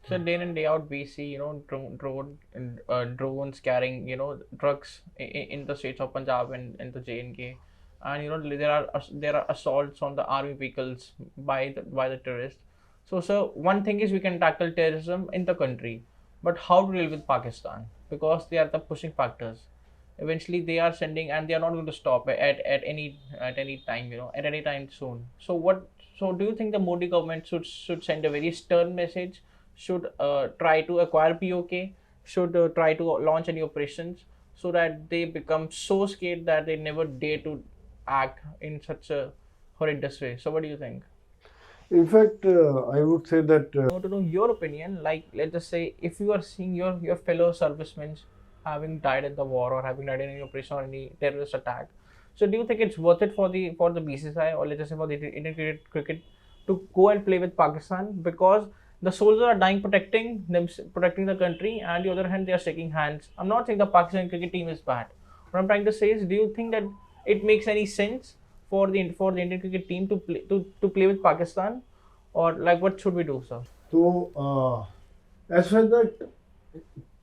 So day in and day out, we see drones carrying drugs in the states of Punjab and the JNK, and there are assaults on the army vehicles by the terrorists. So one thing is we can tackle terrorism in the country, but how to deal with Pakistan, because they are the pushing factors. Eventually they are sending, and they are not going to stop at any time, at any time soon. So do you think the Modi government should send a very stern message, should try to acquire POK, should try to launch any operations, so that they become so scared that they never dare to act in such a horrendous way? So what do you think? In fact, I would say that I want to know your opinion. Like, let's just say, if you are seeing your fellow servicemen having died in the war, or having died in any operation or any terrorist attack, so do you think it's worth it for the BCCI, or let's just say for the Indian cricket to go and play with Pakistan, because the soldiers are dying protecting the country, and the other hand they are shaking hands. I'm not saying the Pakistan cricket team is bad. What I'm trying to say is, do you think that it makes any sense for the Indian cricket team to play with Pakistan, or like what should we do, sir? so as far as the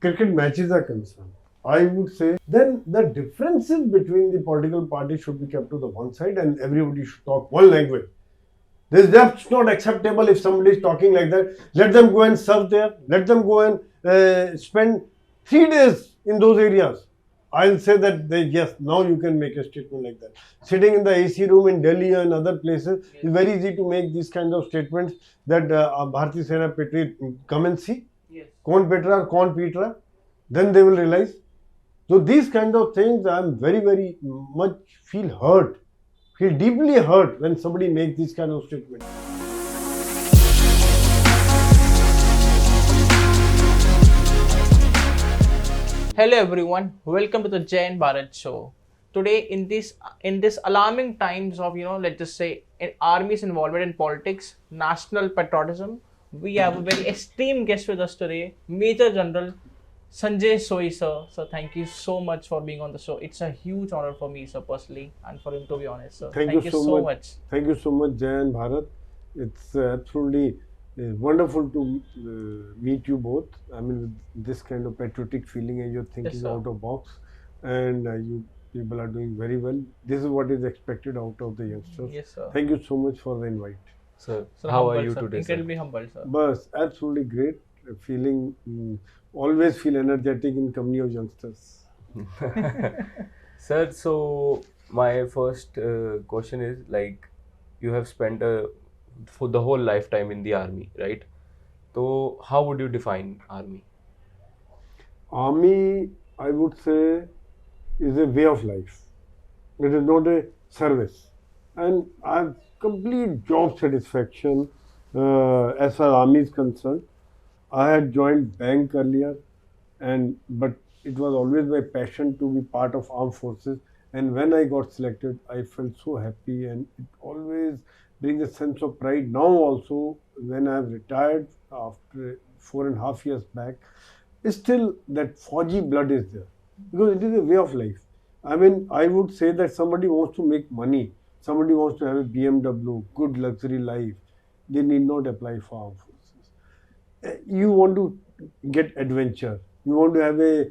cricket matches are concerned, I would say then the differences between the political parties should be kept to the one side and everybody should talk one language. That's not acceptable if somebody is talking like that. Let them go and serve there. Let them go and spend 3 days in those areas. I'll say that yes, now you can make a statement like that. Sitting in the AC room in Delhi and other places, it's very easy to make these kinds of statements that Bharati Sena Petri, come and see. Yes. Kaun Petra or Kaun Petra. Then they will realize. So these kind of things, I'm very, very much feel deeply hurt when somebody makes these kind of statements. Hello everyone, welcome to the Jai and Bharat Show. Today, in this alarming times of let's just say army's involvement in politics, national patriotism, we have a very esteemed guest with us today, Major General Sanjay Soi, sir. So thank you so much for being on the show. It's a huge honor for me, sir, personally, and for him, to be honest, sir. Thank you so much. Thank you so much, Jai and Bharat. It's absolutely wonderful to meet you both. I mean, with this kind of patriotic feeling, and you're thinking sir. out of box, and you people are doing very well. This is what is expected out of the youngsters. Yes, sir. Thank you so much for the invite. Sir, Sir, how humble, are you sir. today, Incredibly humble, sir. Bus, absolutely great. Feeling, always feel energetic in company of youngsters. sir? Sir, so my first question is, like, you have spent for the whole lifetime in the army, right? So how would you define army? Army, I would say, is a way of life. It is not a service. And I have complete job satisfaction as far as army is concerned. I had joined bank earlier, but it was always my passion to be part of armed forces. And when I got selected, I felt so happy, and it always brings a sense of pride. Now also, when I have retired after 4.5 years back, still that Fauji blood is there, because it is a way of life. I mean, I would say that somebody wants to make money, somebody wants to have a BMW, good luxury life, they need not apply for armed forces. You want to get adventure, you want to have a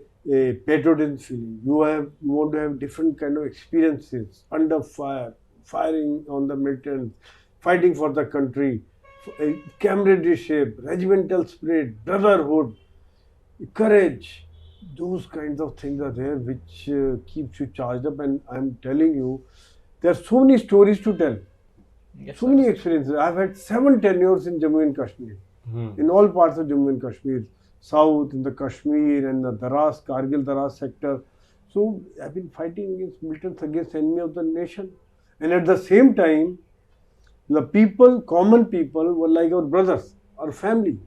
patriotism feeling, you want to have different kind of experiences under fire, firing on the militants, fighting for the country, camaraderie, regimental spirit, brotherhood, courage. Those kinds of things are there which keeps you charged up. And I'm telling you, there are so many stories to tell, Yes, so sir. many experiences. I've had 7 tenures in Jammu and Kashmir, in all parts of Jammu and Kashmir, south, in the Kashmir and the Daras, Kargil Daras sector. So I've been fighting against militants, against enemy of the nation. And at the same time, the people, common people, were like our brothers, our family,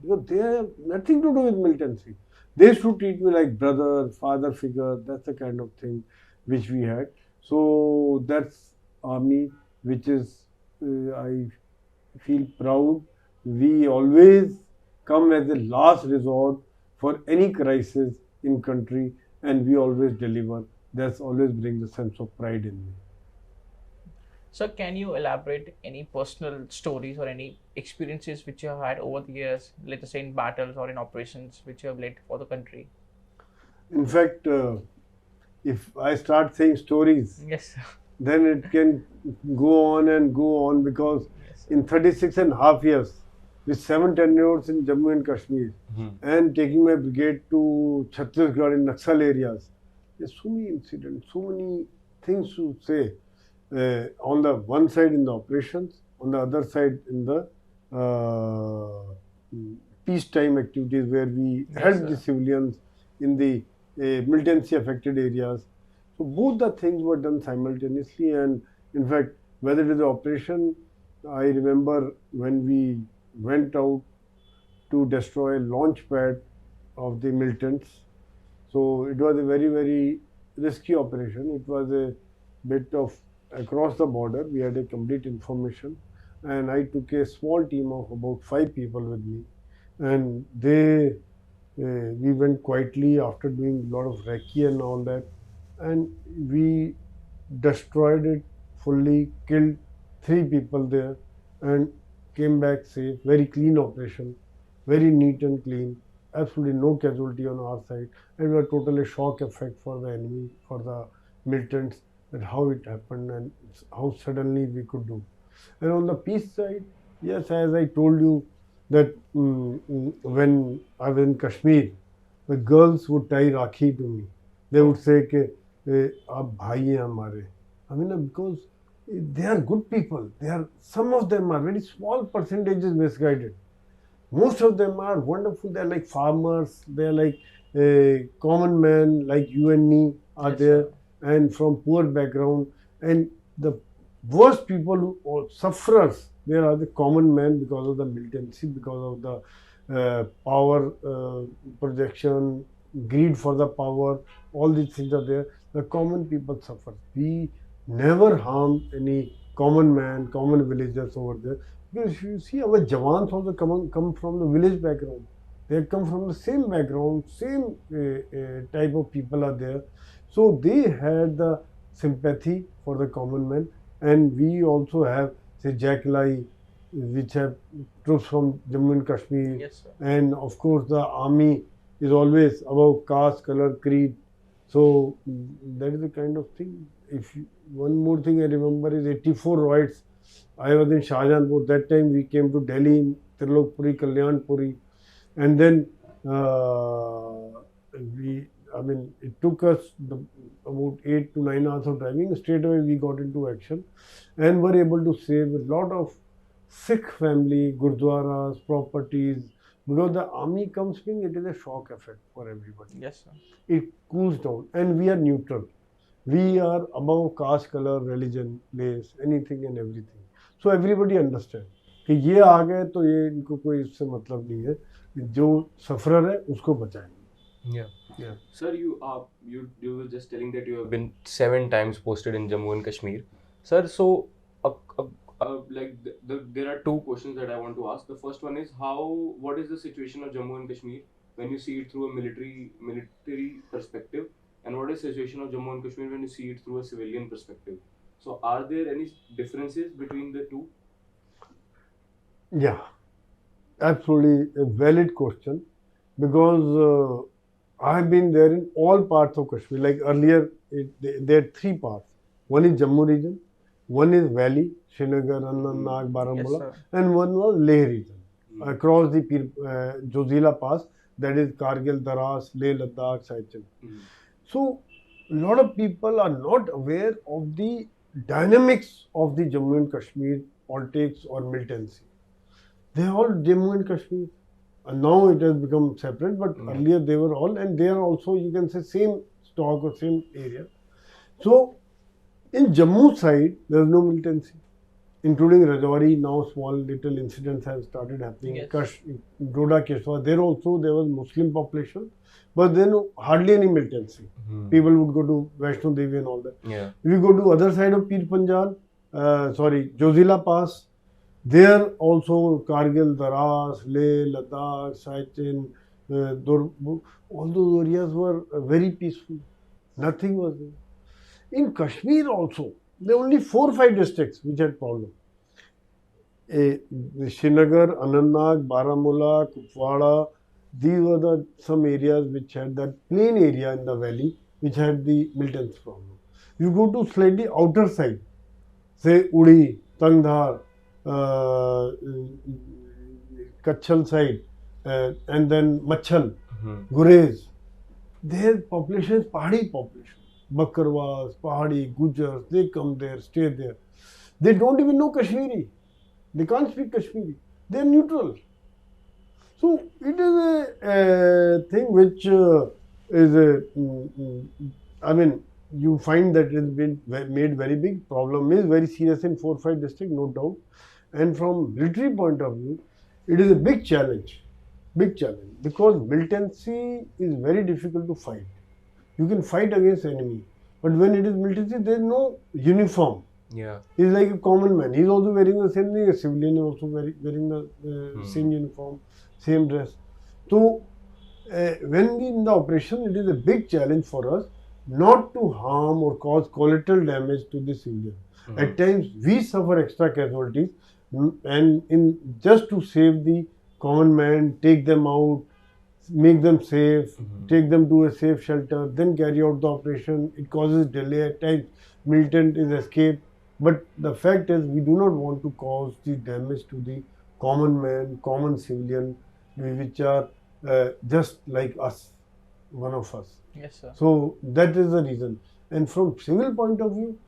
because they have nothing to do with militancy. They used to treat me like brother, father figure. That's the kind of thing which we had. So that's army, which is, I feel proud. We always come as a last resort for any crisis in country, and we always deliver. That's always brings a sense of pride in me. So can you elaborate any personal stories or any experiences which you have had over the years, let us say in battles or in operations which you have led for the country? In fact, if I start saying stories, Yes. then it can go on because Yes, sir. in 36 and a half years, with 7 tenures in Jammu and Kashmir, and taking my brigade to Chhattisgarh in Naxal areas, there's so many incidents, so many things to say. On the one side in the operations, on the other side in the uh, peacetime activities where we Yes, help the sir. civilians in the militancy affected areas. So both the things were done simultaneously, and in fact, whether it is the operation, I remember when we went out to destroy a launch pad of the militants. So it was a very, very risky operation. It was a bit of across the border. We had a complete information, and I took a small team of about 5 people with me, and we went quietly after doing a lot of recce and all that, and we destroyed it fully, killed 3 people there, and came back safe. Very clean operation, very neat and clean. Absolutely no casualty on our side, and we were totally shock effect for the enemy, for the militants, that how it happened and how suddenly we could do. And on the peace side, yes, as I told you, that when I was in Kashmir, the girls would tie Rakhi to me. They would say, कि, आप भाई हैं हमारे. I mean, because they are good people. They are, some of them are very small percentages misguided. Most of them are wonderful. They're like farmers. They're like common men, like you and me are Yes, there, sir. and from poor background. And the worst people who or sufferers, there are the common men because of the militancy, because of the power projection, greed for the power. All these things are there. The common people suffer. We never harm any common man, common villagers over there. Because if you see, our Jawans also come from the village background. They come from the same background, same type of people are there. So they had the sympathy for the common man. And we also have, say, Jack Lai, which have troops from Jammu and Kashmir. Yes, sir. And of course, the army is always about caste, color, creed. So that is the kind of thing. If you, one more thing I remember is 84 riots. I was in Shahjahanpur. That time we came to Delhi in Trilokpuri, Kalyanpuri, and then I mean, it took us about 8 to 9 hours of driving. Straight away we got into action, and were able to save a lot of Sikh family, gurdwaras, properties. Because the army comes in, it is a shock effect for everybody. Yes, sir. It cools down, and we are neutral. We are above caste, color, religion, race, anything and everything. So everybody understand कि ये आ गए तो ये इनको कोई इससे मतलब नहीं है. जो सफरर है उसको बचाएंगे. Yeah. Yeah. Sir, you were just telling that you have been 7 times posted in Jammu and Kashmir. Sir, so like there are two questions that I want to ask. The first one is what is the situation of Jammu and Kashmir when you see it through a military perspective, and what is the situation of Jammu and Kashmir when you see it through a civilian perspective? So are there any differences between the two? Yeah, absolutely a valid question, because I've been there in all parts of Kashmir. Like earlier, there are 3 parts. One is Jammu region, one is Valley, Srinagar, Anantnag, Yes, Baramulla, sir. and one was Leh region. Across the Jozila Pass, that is Kargil, Daras, Leh, Ladakh, Siachen. So, a lot of people are not aware of the dynamics of the Jammu and Kashmir politics or militancy. They are all Jammu and Kashmir. And now it has become separate, but earlier they were all, and they are also, you can say, same stock or same area. So, in Jammu side, there is no militancy, including Rajawari. Now, small little incidents have started happening. Yes. Doda, Keshwa, there also there was Muslim population, but then hardly any militancy. People would go to Vaishno Devi and all that. Yeah. If you go to other side of Pir Panjal, Jozila Pass, there also Kargil, Daras, Leh, Ladakh, Siachen, all those areas were very peaceful. Nothing was there. In Kashmir also, There are only 4 or 5 districts which had problem. Srinagar, Anantnag, Baramulla, Kupwara, these were some areas which had that plain area in the valley which had the militants problem. You go to slightly outer side, say Uri, Tangdhar, uh, Kachchal side, and then Machal, Gurez. Their population is Pahadi population. Bakarwas, Pahadi, Gujars, they come there, stay there. They don't even know Kashmiri. They can't speak Kashmiri. They are neutral. So it is a thing which is a, I mean, you find that it has been made very big. Problem is very serious in 4 or 5 districts, no doubt. And from military point of view, it is a big challenge, because militancy is very difficult to fight. You can fight against enemy, but when it is militancy, there is no uniform. Yeah. He's like a common man. He's also wearing the same thing. A civilian is also wearing the same uniform, same dress. So, when we in the operation, it is a big challenge for us not to harm or cause collateral damage to the civilian. At times, we suffer extra casualties, and in just to save the common man, take them out, make them safe, take them to a safe shelter, then carry out the operation. It causes delay at times. Militant is escaped. But the fact is, we do not want to cause the damage to the common man, common civilian, which are just like us, one of us. Yes, sir. So that is the reason. And from civil point of view,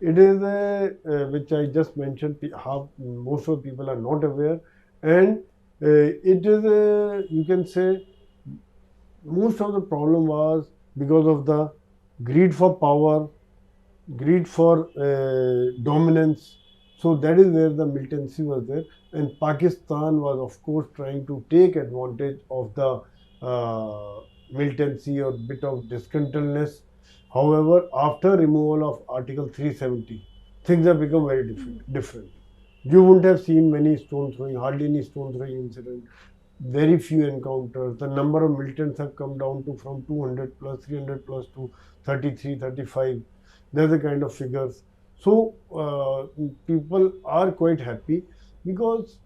it is which I just mentioned. Most of the people are not aware, and it is you can say most of the problem was because of the greed for power, greed for dominance. So that is where the militancy was there, and Pakistan was of course trying to take advantage of the militancy or bit of discontentedness. However, after removal of Article 370, things have become very different. You wouldn't have seen many stone throwing, hardly any stone throwing incident, very few encounters. The number of militants have come down to from 200 plus, 300 plus to 33, 35. That's the kind of figures. So people are quite happy because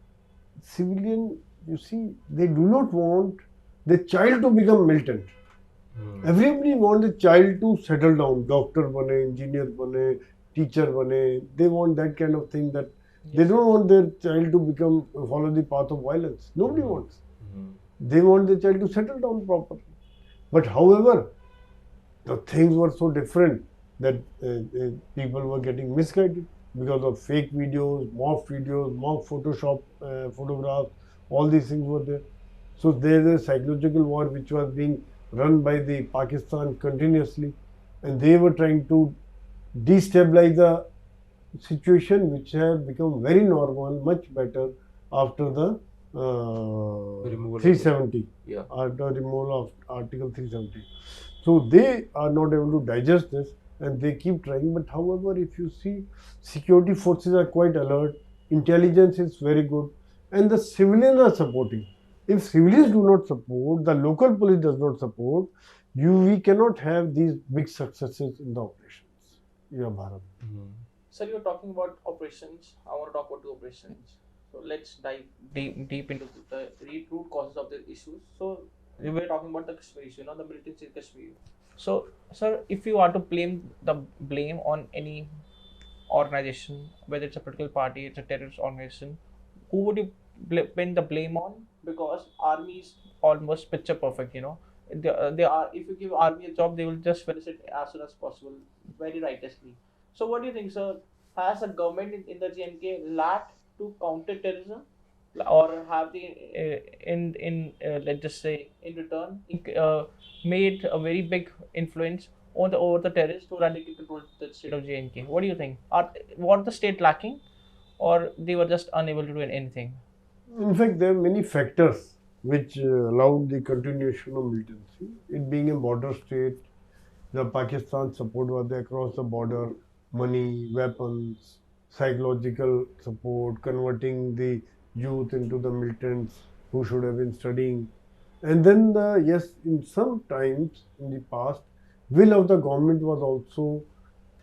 civilian, you see, they do not want the child to become militant. Everybody wants the child to settle down, doctor bane, engineer bane, teacher bane. They want that kind of thing, that they don't want their child to follow the path of violence. Nobody wants. They want the child to settle down properly. But however, the things were so different that people were getting misguided because of fake videos, mock Photoshop photographs, all these things were there. So there is a psychological war which was being run by the Pakistan continuously, and they were trying to destabilize the situation, which have become very normal, much better after the Removal of 370, Yeah. after removal of Article 370. So they are not able to digest this, and they keep trying. But however, if you see, security forces are quite alert, intelligence is very good, and the civilians are supporting. If civilians do not support, the local police does not support, we cannot have these big successes in the operations. Yeah, Bharat. Sir, you're talking about operations. I want to talk about the operations. So let's dive deep into the root causes of the issues. So we were talking about the Kashmir issue, the militancy in Kashmir. So, sir, if you are to blame on any organization, whether it's a political party, it's a terrorist organization, who would you pin the blame on? Because army is almost picture perfect. They are. If you give army a job, they will just finish it as soon as possible, very righteously. So, what do you think, sir? Has the government in the JNK lacked to counter terrorism, or have they, let's just say, in return, made a very big influence over the terrorists to radically control the state of JNK? What do you think? Was the state lacking, or they were just unable to do anything? In fact, there are many factors which allowed the continuation of militancy. It being a border state, the Pakistan support was there across the border, money, weapons, psychological support, converting the youth into the militants who should have been studying. And then, yes, in some times in the past, will of the government was also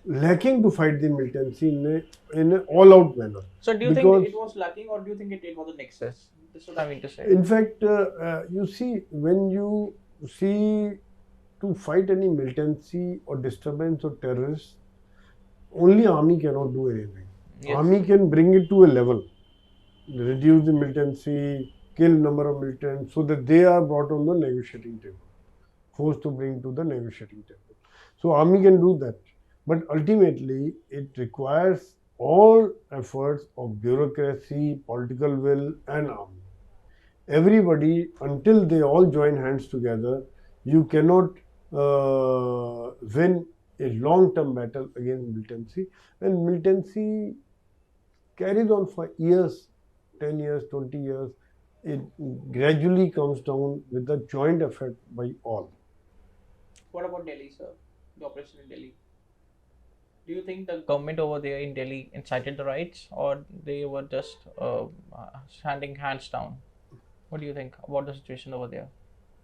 lacking to fight the militancy in an all-out manner. So do you think it was lacking, or do you think it was an excess? This is what I mean to say. In fact, you see, when you see to fight any militancy or disturbance or terrorists, only army cannot do anything. Yes. Army can bring it to a level, reduce the militancy, kill number of militants, so that they are brought on the negotiating table, forced to bring to the negotiating table. So army can do that, but ultimately it requires all efforts of bureaucracy, political will, and army. Everybody, until they all join hands together, you cannot win a long-term battle against militancy. And militancy carries on for years, 10 years, 20 years. It gradually comes down with the joint effort by all. What about Delhi, sir? The operation in Delhi. Do you think the government over there in Delhi incited the riots, or they were just standing hands down? What do you think about the situation over there?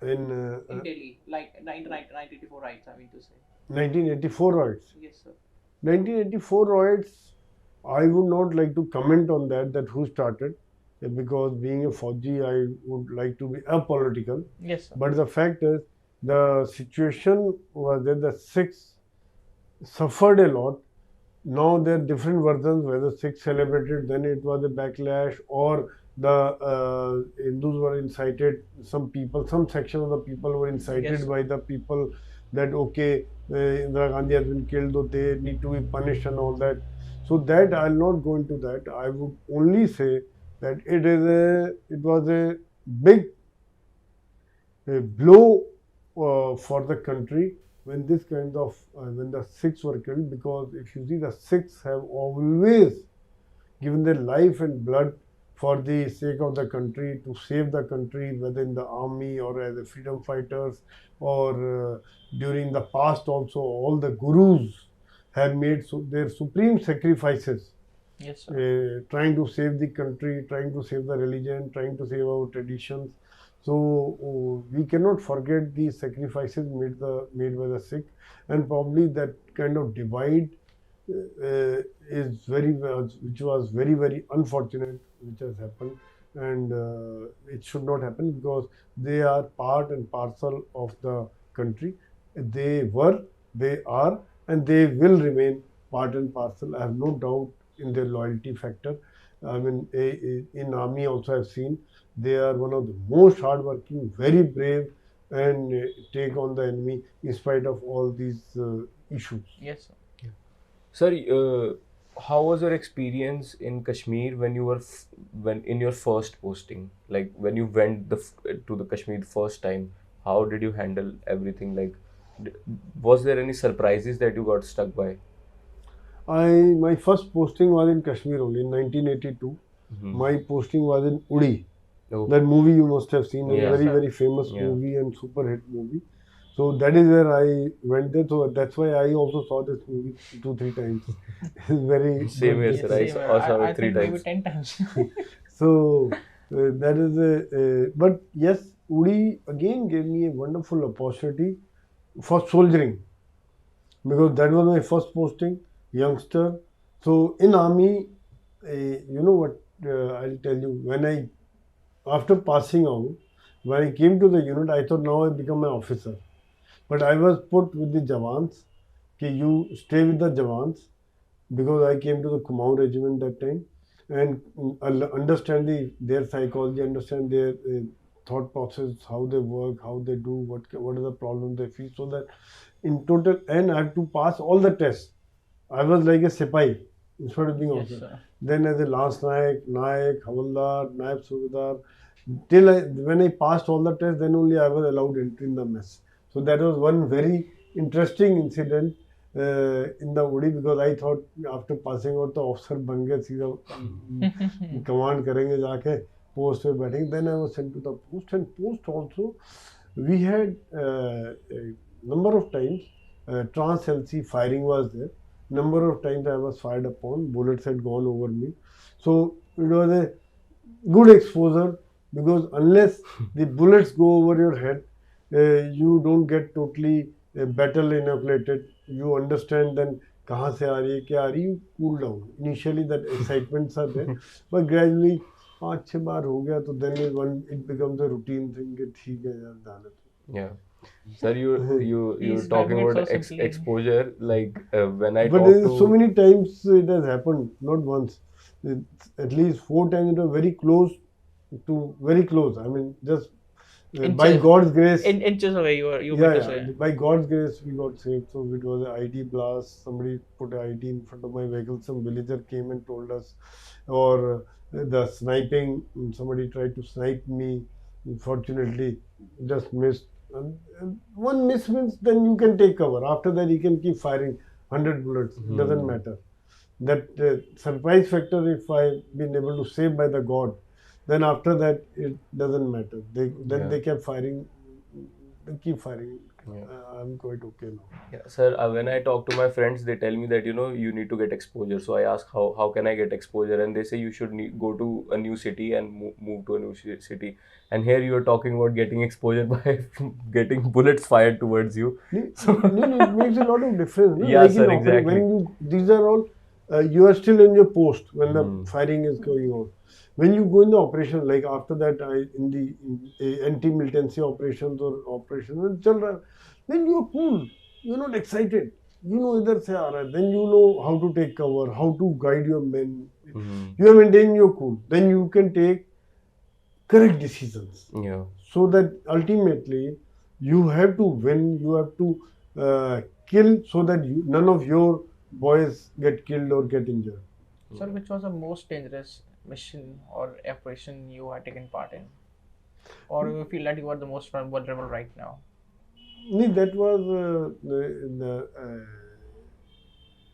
In Delhi, like 1984 riots, I mean to say. 1984 riots. Yes, sir. 1984 riots, I would not like to comment on that who started, because being a Fauji, I would like to be apolitical. Yes, sir. But the fact is, the situation was that the Sikhs suffered a lot. Now there are different versions, whether Sikhs celebrated, then it was a backlash, or the Hindus were incited, some section of the people were incited. Yes. By the people that, okay, Indira Gandhi has been killed, so they need to be punished and all that. So that I'll not go into that. I would only say that it was a big blow for the country when this kind of, when the Sikhs were killed, because if you see, the Sikhs have always given their life and blood for the sake of the country, to save the country, whether in the army or as a freedom fighters, or during the past also, all the gurus have made their supreme sacrifices. Yes, sir. Trying to save the country, trying to save the religion, trying to save our traditions. So we cannot forget the sacrifices made by the Sikh, and probably that kind of divide which was very, very unfortunate, which has happened, and it should not happen, because they are part and parcel of the country. They were, they are, and they will remain part and parcel. I have no doubt in their loyalty factor. I mean, in army also I've seen they are one of the most hardworking, very brave, and take on the enemy in spite of all these issues. Yes, sir. Sir, how was your experience in Kashmir when you were when in your first posting? Like when you went to the Kashmir first time, how did you handle everything? Like, was there any surprises that you got stuck by? My first posting was in Kashmir only in 1982. Mm-hmm. My posting was in Uri. Oh. That movie you must have seen, Yeah. a very, very famous movie and super hit movie. So that is where I went there. So that's why I also saw this movie 2-3 times. It's very Same here, sir. I saw it 3 times. Maybe 10 times. So that is but yes, Uri again gave me a wonderful opportunity for soldiering, because that was my first posting, youngster. So in army, you know what, I'll tell you, after passing out, when I came to the unit, I thought now I become an officer. But I was put with the Jawans, you stay with the Jawans, because I came to the Kumaon regiment that time, and understand their psychology, understand their thought process, how they work, how they do, what are the problems they face, so that in total, and I have to pass all the tests. I was like a Sipai instead of being officer. Sir. Then as a Lance Naik, Havaldar, Naib Subedar, when I passed all the tests, then only I was allowed entry in the mess. So that was one very interesting incident in the Uri, because I thought after passing out the officer ban gaya, सीधा command करेंगे जाके post पे बैठेंगे. Then I was sent to the post, and post also we had a number of times trans LC firing was there. Number of times I was fired upon, bullets had gone over me. So it was a good exposure, because unless the bullets go over your head, you don't get totally battle inoculated. You understand then कहाँ से आ रही है, क्या आ रही है, cool down. Initially that excitements are there, but gradually 5-6 बार हो गया तो then it becomes a routine thing कि ठीक है यार जाने दो. Yeah. Sir, you're He's talking describing it about so simply. exposure. Like when I But talk so to many times it has happened, not once. At least 4 times it was very close to very close. I mean, just by Inches, God's grace. inches away. You Yeah, mean to yeah. say? By God's grace, we got saved. So it was an ID blast. Somebody put an ID in front of my vehicle. Some villager came and told us, or the sniping. Somebody tried to snipe me. Fortunately, just missed. And one miss means then you can take cover. After that, you can keep firing 100 bullets. It doesn't matter. That surprise factor, if I've been able to save by the God, then after that it doesn't matter. They kept firing. They keep firing. Yeah. I'm quite okay now. Yeah, sir, when I talk to my friends, they tell me that you need to get exposure. So I ask how can I get exposure, and they say you should go to a new city and move to a new city. And here you are talking about getting exposure by getting bullets fired towards you. It makes a lot of difference. No? Yeah, Like sir, in operation, exactly. these are all, you are still in your post when the firing is going on. When you go in the operation, like after that, in the anti-militancy operations or operations, then you're cool. You're not excited. You know idhar se aa raha hai. Then you know how to take cover, how to guide your men. You are maintaining your cool. Then you can take correct decisions. Yeah. So that ultimately you have to win, you have to kill so that none of your boys get killed or get injured. Sir, which was the most dangerous mission or operation you had taken part in? Or you feel that you are the most vulnerable right now? Nee, that was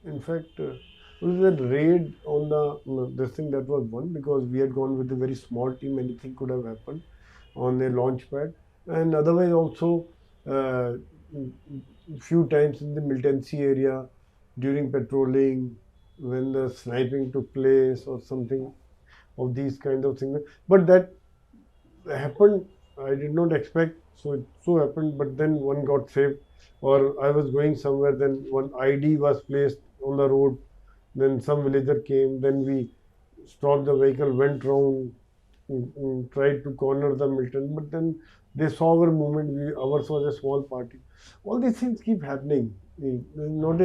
in fact, it was that raid on this thing, that was one, because we had gone with a very small team. Anything could have happened on a launch pad, and otherwise also few times in the militancy area during patrolling when the sniping took place or something of these kind of things. But that happened, I did not expect, so it so happened. But then one got saved, or I was going somewhere, then one ID was placed on the road, then some villager came, then we stopped the vehicle, went round, tried to corner the militant, but then they saw our movement. Ours was a small party. All these things keep happening. Not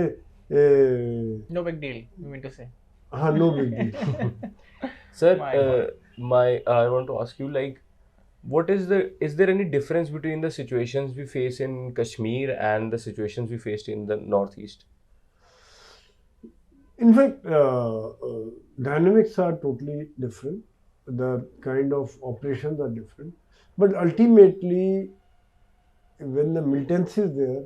No big deal, you mean to say? no big deal. Sir, My I want to ask you, like, is there any difference between the situations we face in Kashmir and the situations we faced in the Northeast? In fact, dynamics are totally different. The kind of operations are different. But ultimately, when the militancy is there,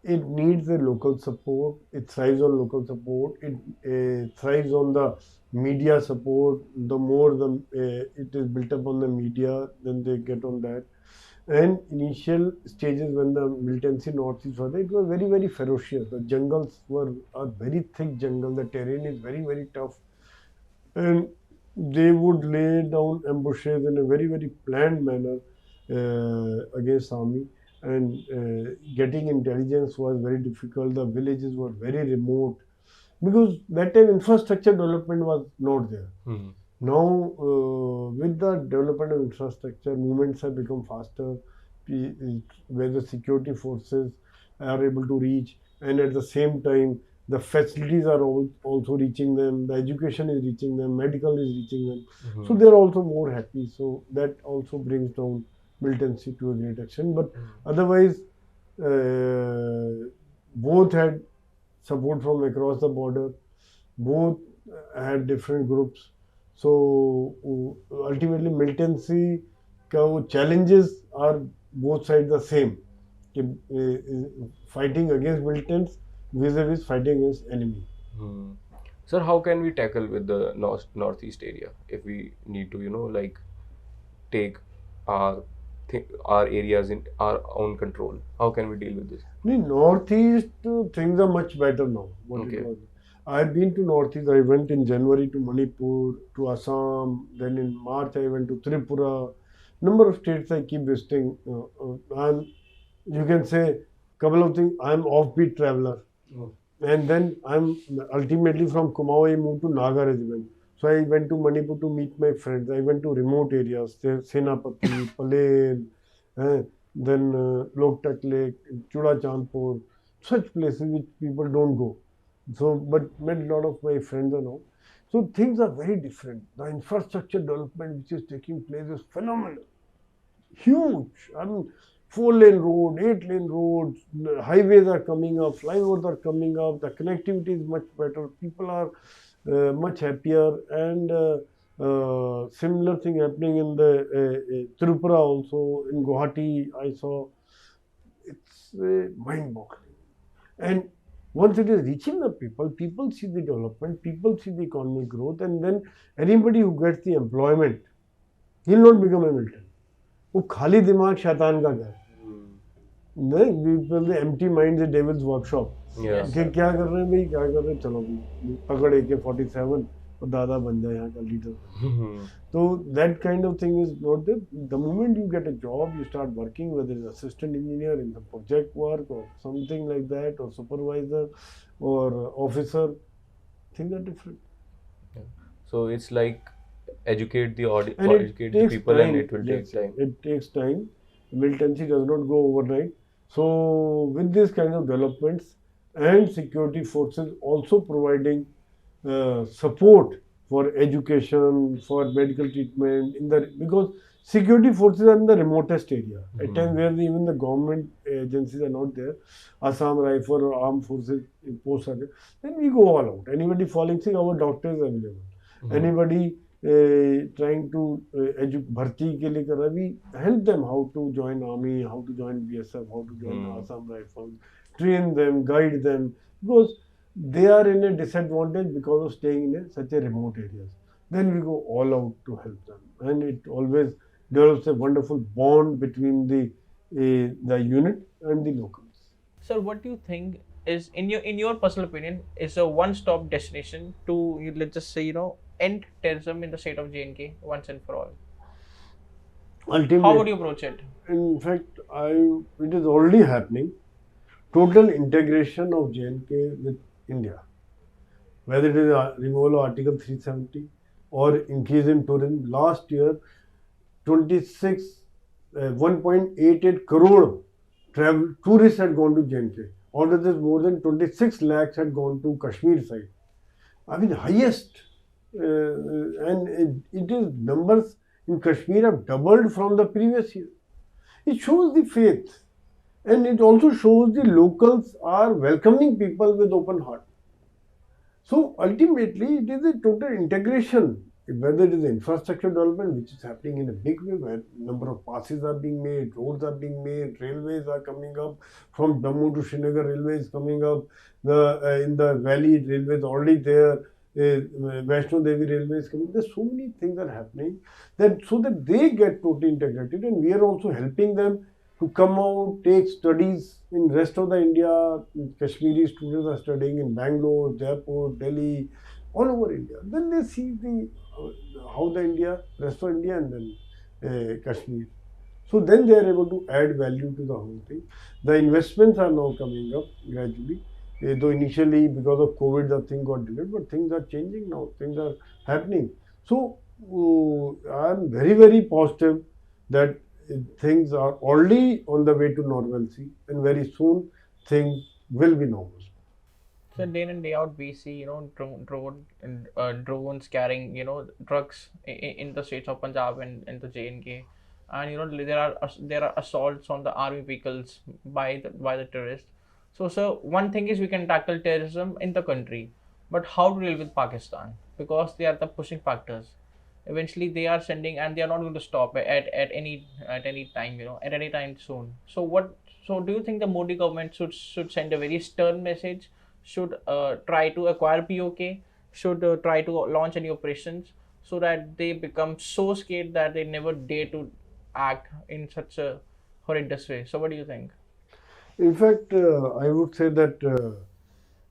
it needs the local support. It thrives on local support. It thrives on the media support. The more it is built up on the media, then they get on that. And initial stages when the militancy northeast was there, it was very, very ferocious. The jungles were a very thick jungle. The terrain is very, very tough. And they would lay down ambushes in a very, very planned manner against army. And getting intelligence was very difficult. The villages were very remote because that time infrastructure development was not there. Now, with the development of infrastructure, movements have become faster, where the security forces are able to reach, and at the same time, the facilities are also reaching them, the education is reaching them, medical is reaching them. So they're also more happy. So that also brings down militancy to a great extent. But otherwise, both had support from across the border, both had different groups. So ultimately, militancy challenges are both sides the same. Fighting against militants vis-a-vis fighting against enemy. Sir, how can we tackle with the northeast area if we need to, like, take our our areas in our own control? How can we deal with this? In the northeast, things are much better now. Okay. I've been to northeast. I went in January to Manipur, to Assam. Then in March I went to Tripura. Number of states I keep visiting. You can say couple of things. I'm offbeat traveler. And then I'm ultimately from Kumaon, I moved to Naga regiment. So I went to Manipur to meet my friends. I went to remote areas, Senapati, Palel, then Loktak Lake, Chudachandpur, such places which people don't go. So, but met a lot of my friends and all. So things are very different. The infrastructure development which is taking place is phenomenal, huge. I mean, 4-lane road, 8-lane roads, highways are coming up, flyovers are coming up, the connectivity is much better, people are much happier, and similar thing happening in the Tripura also, in Guwahati, I saw. It's mind-boggling. And once it is reaching the people, people see the development, people see the economic growth, and then anybody who gets the employment, he'll not become a militant. वो खाली दिमाग शैतान का घर नहीं, people empty mind the devils workshop कि क्या कर रहे हैं भाई, क्या कर रहे हैं, चलो पकड़ AK-47 और दादा बन जाए यहाँ का लीडर. तो that kind of thing is not there. The moment you get a job, you start working, whether it's assistant engineer in the project work or something like that, or supervisor or officer, things are different. So it's like educate the And it educate the takes people, time. and it will take Yes, time. it takes time. Militancy does not go overnight. So with these kind of developments, and security forces also providing support for education, for medical treatment, because security forces are in the remotest area. At times where even the government agencies are not there, Assam Rifle or armed forces posts are there, then we go all out. Anybody falling sick, our doctor is available. Anybody trying to bharti ke liye kar raha, we help them how to join army, how to join BSF, how to join Assam Rifles, train them, guide them, because they are in a disadvantage because of staying in such a remote areas. Then we go all out to help them, and it always develops a wonderful bond between the unit and the locals. Sir, what do you think is, in your personal opinion, is a one-stop destination to, let's just say, end terrorism in the state of J&K once and for all? Ultimately, How would you approach it? in fact, it is already happening. Total integration of J&K with India, whether it is removal of Article 370 or increase in tourism. Last year, 1.88 crore tourists had gone to J&K. Out of this, more than 26 lakhs had gone to Kashmir side. I mean, highest. And it is numbers in Kashmir have doubled from the previous year. It shows the faith. And it also shows the locals are welcoming people with open heart. So ultimately, it is a total integration, whether it is infrastructure development, which is happening in a big way, where number of passes are being made, roads are being made, railways are coming up. From Jammu to Srinagar, railways coming up. In the valley, railways already there. Vaishno Devi railways coming. There's so many things are happening so that they get totally integrated, and we are also helping them to come out, take studies in rest of the India. Kashmiri students are studying in Bangalore, Jaipur, Delhi, all over India. Then they see how the rest of India, and then Kashmir. So then they are able to add value to the whole thing. The investments are now coming up gradually. Though initially because of COVID the thing got delayed, but things are changing now. Things are happening. So I am very, very positive that things are already on the way to normalcy, and very soon things will be normal. So day in and day out, we see drones carrying drugs in the states of Punjab and the J&K, and there are assaults on the army vehicles by the terrorists. So one thing is we can tackle terrorism in the country, but how to deal with Pakistan, because they are the pushing factors. Eventually they are sending, and they are not going to stop at any time, at any time soon. So do you think the Modi government should send a very stern message, should try to acquire POK, should try to launch any operations, so that they become so scared that they never dare to act in such a horrendous way? So what do you think? In fact, I would say that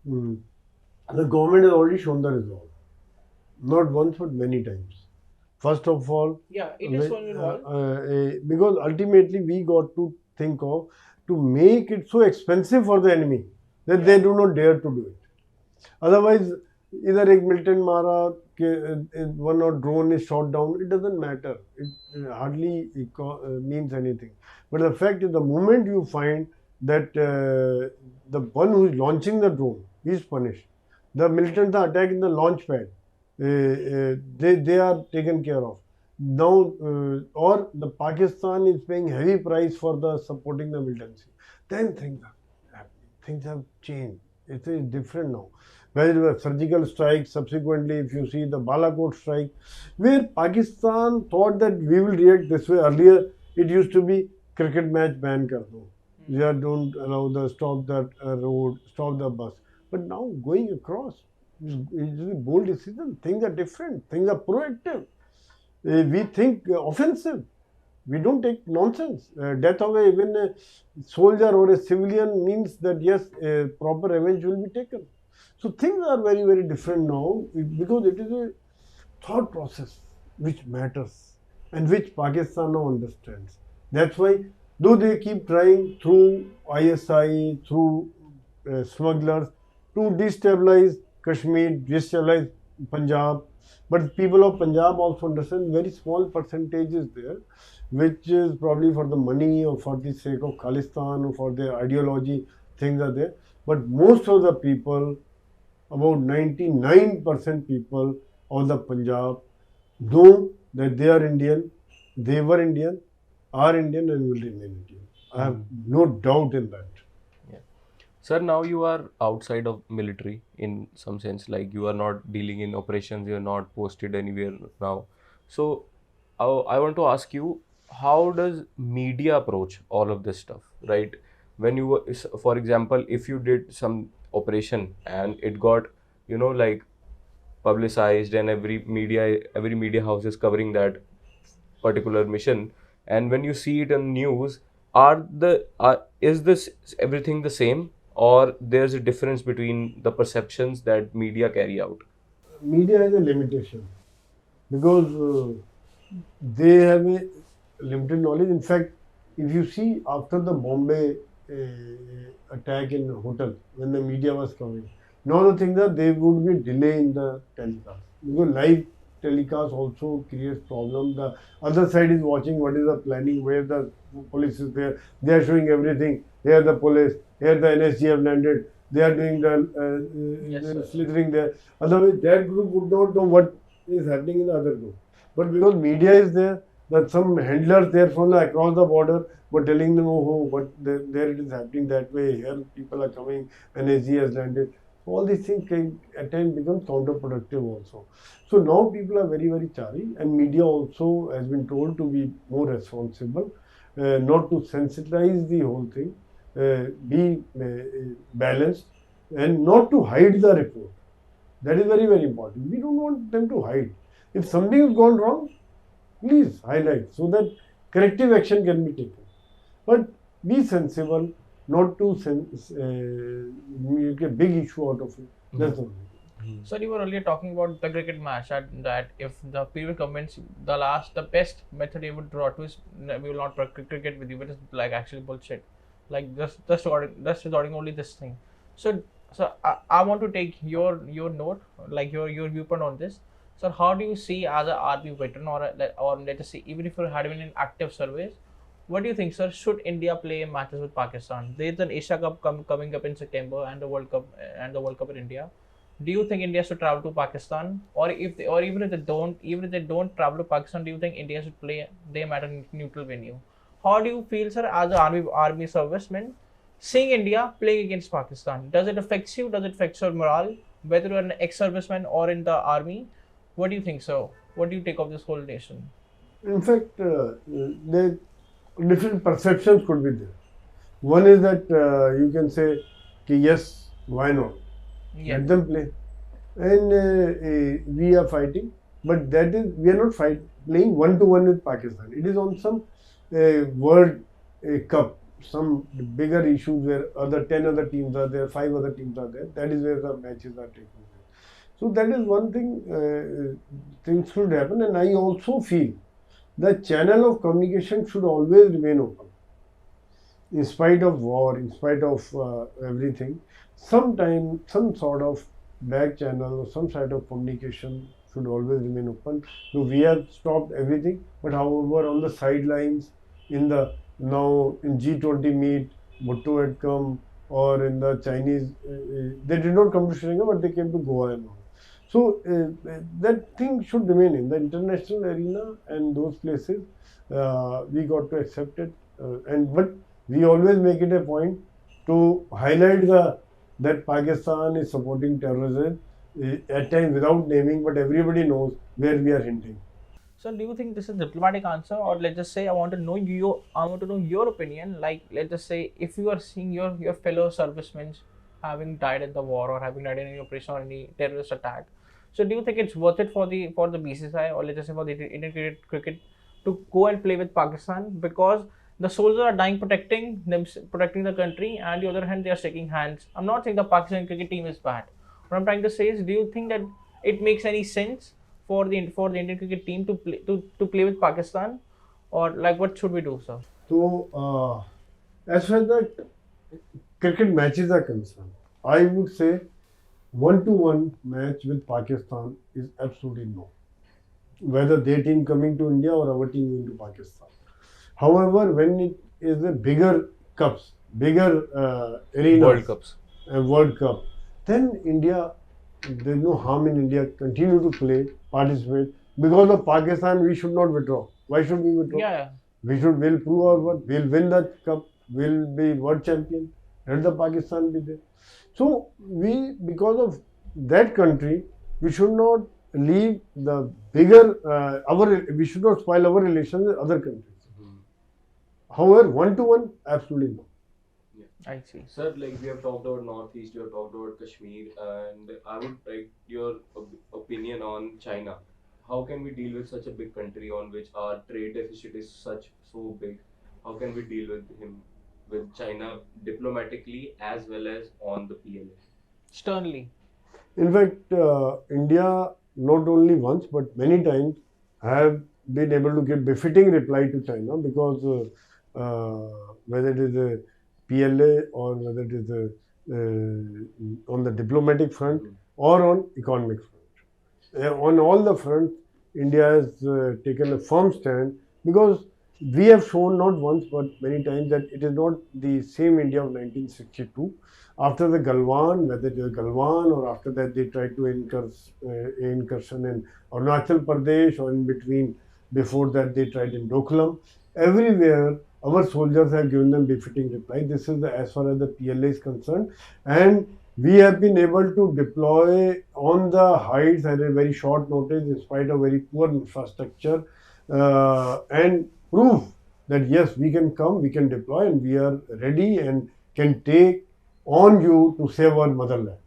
the government has already shown the resolve, not once but many times. First of all, Yeah, it is showing resolve. because ultimately we got to think of to make it so expensive for the enemy that they do not dare to do it. Otherwise, either एक militant मारा कि one or drone is shot down, it doesn't matter. It hardly means anything. But the fact is, the moment you find that the one who is launching the drone is punished, the militants are attacking the launch pad. They are taken care of. Now, or the Pakistan is paying heavy price for the supporting the militancy. Then things are happening. Things have changed. It is different now. Where there were surgical strikes, subsequently, if you see the Balakot strike, where Pakistan thought that we will react this way. Earlier, it used to be cricket match ban kar do. Yeah, don't allow the stop that road, stop the bus. But now going across is a bold decision. Things are different. Things are proactive. We think offensive. We don't take nonsense. Death of even a soldier or a civilian means that yes, a proper revenge will be taken. So things are very, very different now because it is a thought process which matters and which Pakistan now understands. That's why, though they keep trying through ISI, through smugglers to destabilize Kashmir, destabilize Punjab, but people of Punjab also understand very small percentage is there, which is probably for the money or for the sake of Khalistan or for their ideology, things are there. But most of the people, about 99% people of the Punjab know that they are Indian, they were Indian, are Indian and will remain Indian. I have no doubt in that. Yeah. Sir, now you are outside of military in some sense, like you are not dealing in operations, you are not posted anywhere now. So I want to ask you, how does media approach all of this stuff, right? When you were, for example, if you did some operation and it got, like publicized and every media house is covering that particular mission, and when you see it in news, is this everything the same, or there's a difference between the perceptions that media carry out? Media has a limitation because they have a limited knowledge. In fact, if you see after the Bombay attack in the hotel, when the media was coming, now the thing that there would be delay in the telecast because live telecast also creates problem. The other side is watching what is the planning, where the police is there. They are showing everything. Here the police, here the NSG have landed. They are doing the slithering there. Otherwise, that group would not know what is happening in the other group. But because media is there, that some handlers there from across the border were telling them, there it is happening that way. Here people are coming, NSG has landed. All these things can at times become counterproductive also. So now people are very, very chary, and media also has been told to be more responsible, not to sensitize the whole thing, be balanced, and not to hide the report. That is very, very important. We don't want them to hide. If something has gone wrong, please highlight so that corrective action can be taken. But be sensible, not to make a big issue out of it. That's all. So you were earlier talking about the cricket match, that if the previous governments, the best method they would draw to is we will not play cricket with you, but it's like actually bullshit. Like just regarding only this thing. So I want to take your note, like your viewpoint on this. So how do you see as an army veteran or let us say even if you're having an active service, what do you think, sir? Should India play matches with Pakistan? There's an Asia Cup coming up in September and the World Cup in India. Do you think India should travel to Pakistan, or even if they don't travel to Pakistan, do you think India should play them at a neutral venue? How do you feel, sir, as an army serviceman, seeing India playing against Pakistan? Does it affect you? Does it affect your morale, whether you're an ex-serviceman or in the army? What do you think, sir? What do you take of this whole nation? In fact, the different perceptions could be there. One is that you can say, yes, why not? Yeah. Let them play. And we are fighting, but we are not playing one-to-one with Pakistan. It is on some World Cup, some bigger issues where 10 other teams are there, 5 other teams are there. That is where the matches are taking place. So that is one thing, things should happen. And I also feel the channel of communication should always remain open. in spite of war, in spite of everything, sometime some sort of back channel or some sort of communication should always remain open. So we have stopped everything, but however, on the sidelines, in the now in G20 meet, Bhutto had come, or in the Chinese, they did not come to Sri Lanka, but they came to Goa and all. So that thing should remain in the international arena and those places. We got to accept it, and but we always make it a point to highlight that Pakistan is supporting terrorism at times without naming, but everybody knows where we are hinting. So do you think this is a diplomatic answer, or let's just say I want to know your opinion. Like, let's just say if you are seeing your fellow servicemen having died in the war or having died in any operation or any terrorist attack, so do you think it's worth it for the BCCI, or let's just say for the Indian cricket to go and play with Pakistan, because the soldiers are dying protecting them, protecting the country, and the other hand they are shaking hands. I'm not saying the Pakistan cricket team is bad. What I'm trying to say is, do you think that it makes any sense for the Indian cricket team to play with Pakistan, or like what should we do, sir? So, as far as the cricket matches are concerned, I would say one-to-one match with Pakistan is absolutely no. Whether their team coming to India or our team going to Pakistan. However, when it is a bigger cups, bigger arenas, World Cups. a World Cup, then India, there is no harm in India continue to play, participate. Because of Pakistan, we should not withdraw. Why should we withdraw? Yeah, We'll prove our worth, we'll win that cup, we'll be world champion, let the Pakistan be there. So because of that country, we should not leave the bigger, we should not spoil our relations with other countries. However, one-to-one, absolutely no. I see. Sir, like we have talked about Northeast, you have talked about Kashmir, and I would like your opinion on China. How can we deal with such a big country on which our trade deficit is so big? How can we deal with China diplomatically as well as on the PLA? Sternly. In fact, India not only once but many times have been able to give befitting reply to China, because whether it is a PLA or whether it is on the diplomatic front or on economic front. On all the fronts, India has taken a firm stand, because we have shown not once but many times that it is not the same India of 1962. After the Galwan, whether it is Galwan or after that they tried to incursion in Arunachal Pradesh, or in between, before that they tried in Doklam. Everywhere our soldiers have given them befitting reply. This is as far as the PLA is concerned, and we have been able to deploy on the heights at a very short notice in spite of very poor infrastructure, and prove that yes, we can come, we can deploy, and we are ready and can take on you to save our motherland.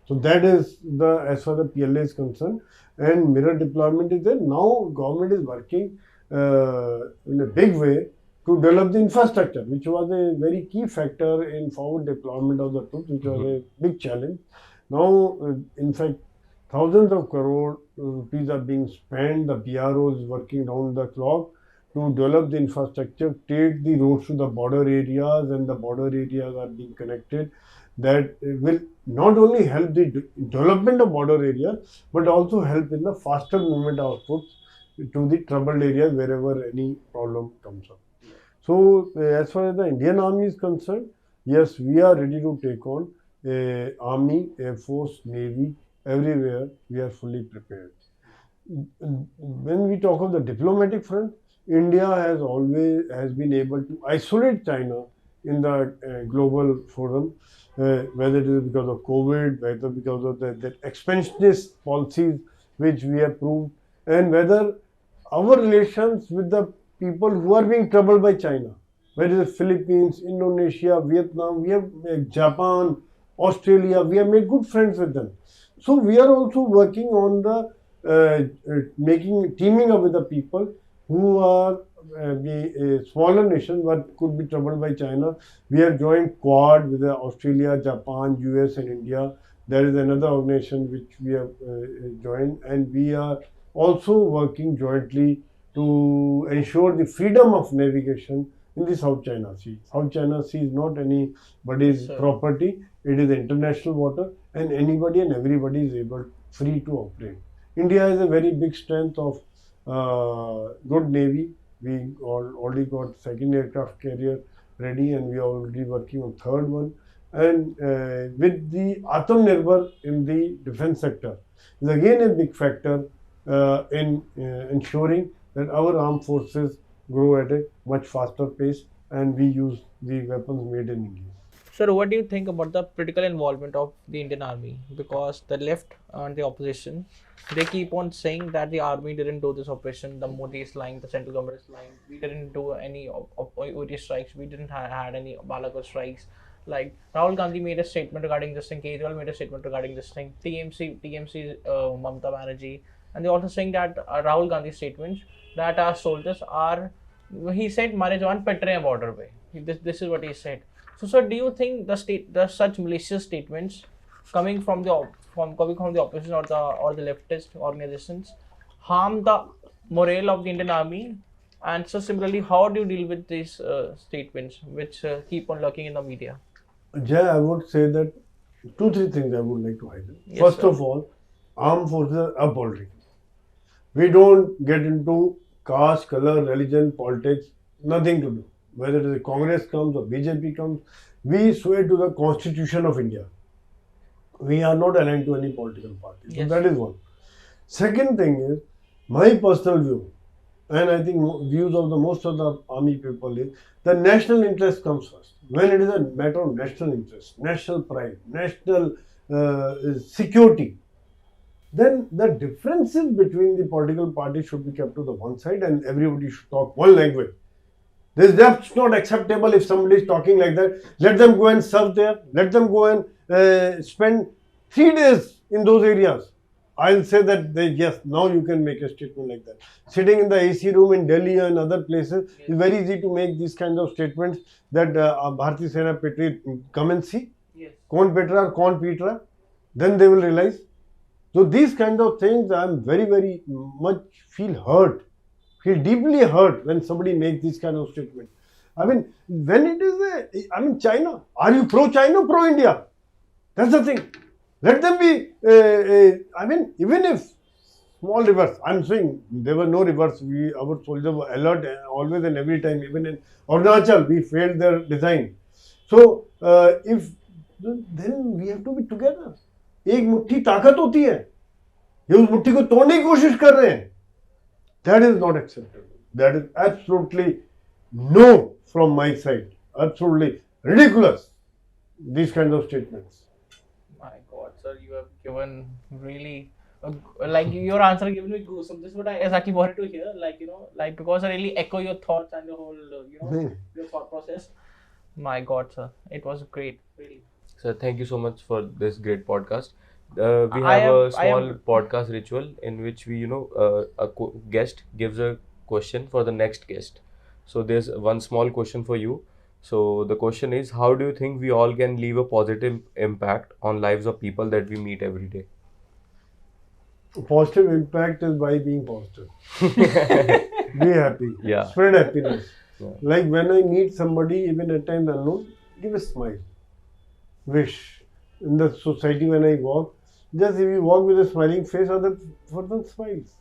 So that is as far as the PLA is concerned, and mirror deployment is there. Now government is working in a big way to develop the infrastructure, which was a very key factor in forward deployment of the troops, which was a big challenge. Now, in fact, thousands of crore rupees are being spent. The BRO is working round the clock to develop the infrastructure, take the roads to the border areas, and the border areas are being connected. That will not only help the development of border areas, but also help in the faster movement of troops to the troubled areas wherever any problem comes up. So, as far as the Indian Army is concerned, yes, we are ready to take on Army, Air Force, Navy, everywhere we are fully prepared. When we talk of the diplomatic front, India has been able to isolate China in the global forum, whether it is because of COVID, whether because of the expansionist policies which we have proved, and whether our relations with the people who are being troubled by China, whether it is Philippines, Indonesia, Vietnam, we have Japan, Australia, we have made good friends with them. So we are also working on the teaming up with the people who are the smaller nations but could be troubled by China. We have joined Quad with Australia, Japan, US and India. There is another organization which we have joined, and we are also working jointly to ensure the freedom of navigation in the South China Sea. South China Sea is not anybody's Sure. property. It is international water, and anybody and everybody is free to operate. India has a very big strength of good navy. We already got second aircraft carrier ready, and we are already working on third one. And with the Atmanirbhar in the defense sector is again a big factor in ensuring that our armed forces grow at a much faster pace, and we use the weapons made in India. Sir, what do you think about the political involvement of the Indian army? Because the left and the opposition, they keep on saying that the army didn't do this operation. The Modi is lying. The central government is lying. We didn't do any OD strikes. We didn't had any Balakot strikes. Like Rahul Gandhi made a statement regarding this thing. Kejriwal made a statement regarding this thing. TMC, Mamata Banerjee, and they also saying that Rahul Gandhi's statements that our soldiers are. He said, "Mare jawan pet rahe hain border pe." This is what he said. So, sir, do you think the such malicious statements coming from the opposition or the leftist organizations harm the morale of the Indian army? And so, similarly, how do you deal with these statements which keep on lurking in the media? Jay, I would say that 2-3 things I would like to highlight. Yes, First sir. of all, armed forces are apolitical. We don't get into caste, color, religion, politics, nothing to do. Whether the Congress comes or BJP comes, we swear to the Constitution of India. We are not aligned to any political party. So Yes. that is one. Second thing is, my personal view, and I think views of the most of the army people is, the national interest comes first. When it is a matter of national interest, national pride, national security, then the differences between the political parties should be kept to the one side, and everybody should talk one language. That's not acceptable if somebody is talking like that. Let them go and serve there. Let them go and spend 3 days in those areas. I'll say that yes, now you can make a statement like that. Sitting in the AC room in Delhi and other places, it's very easy to make these kinds of statements that Bharati Sena petri, come and see. Yes. Kaun petra, kaun petra. Then they will realize. So these kind of things, I'm very, very much feel deeply hurt when somebody makes these kind of statements. I mean, when it is China, are you pro-China or pro-India? That's the thing. Let them be, even if small rivers, I'm saying there were no rivers, our soldiers were alert always and every time, even in Arunachal, we failed their design. So, then we have to be together. एक मुट्ठी ताकत होती है, ये उस मुट्ठी को तोड़ने की कोशिश कर रहे हैं. That is not acceptable. That is absolutely no from my side. Absolutely ridiculous. These kinds of statements. My God, sir, you have given really like your answer given me goosebumps. This is what I exactly wanted to hear. Like because I really echo your thoughts and your whole your thought process. My God, sir, it was great, really. Sir, thank you so much for this great podcast. We I have a am- I small am- podcast ritual in which we, guest gives a question for the next guest. So there's one small question for you. So the question is, how do you think we all can leave a positive impact on lives of people that we meet every day? Positive impact is by being positive. Be happy. Yeah. Spread happiness. Yeah. Like when I meet somebody, even at times unknown, give a smile. Wish. In the society when I walk, just if you walk with a smiling face, other person smiles.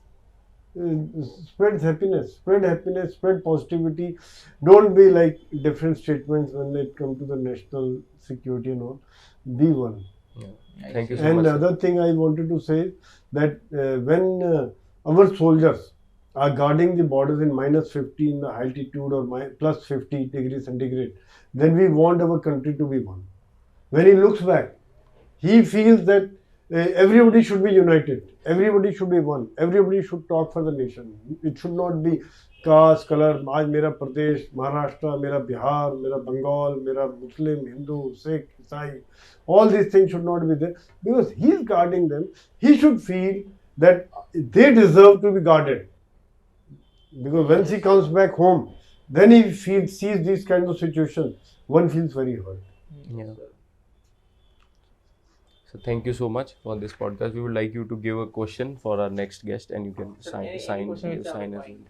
Spread happiness, spread positivity. Don't be like different statements when it comes to the national security and all. Be one. Yeah. Nice. Thank you so And much. the sir. other thing I wanted to say that when our soldiers are guarding the borders in -50 in the altitude or plus 50 degrees centigrade, then we want our country to be one. When he looks back, he feels that everybody should be united, everybody should be one, everybody should talk for the nation. It should not be caste, color. आज मेरा प्रदेश, महाराष्ट्र, मेरा बिहार, मेरा बंगाल, मेरा Muslim, Hindu, Sikh, Isai, all these things should not be there because he is guarding them. He should feel that they deserve to be guarded. Because once he comes back home, then he sees these kinds of situations, one feels very hurt. Yeah. So thank you so much for this podcast. We would like you to give a question for our next guest, and you can Sir, sign any sign question which I sign have as in well.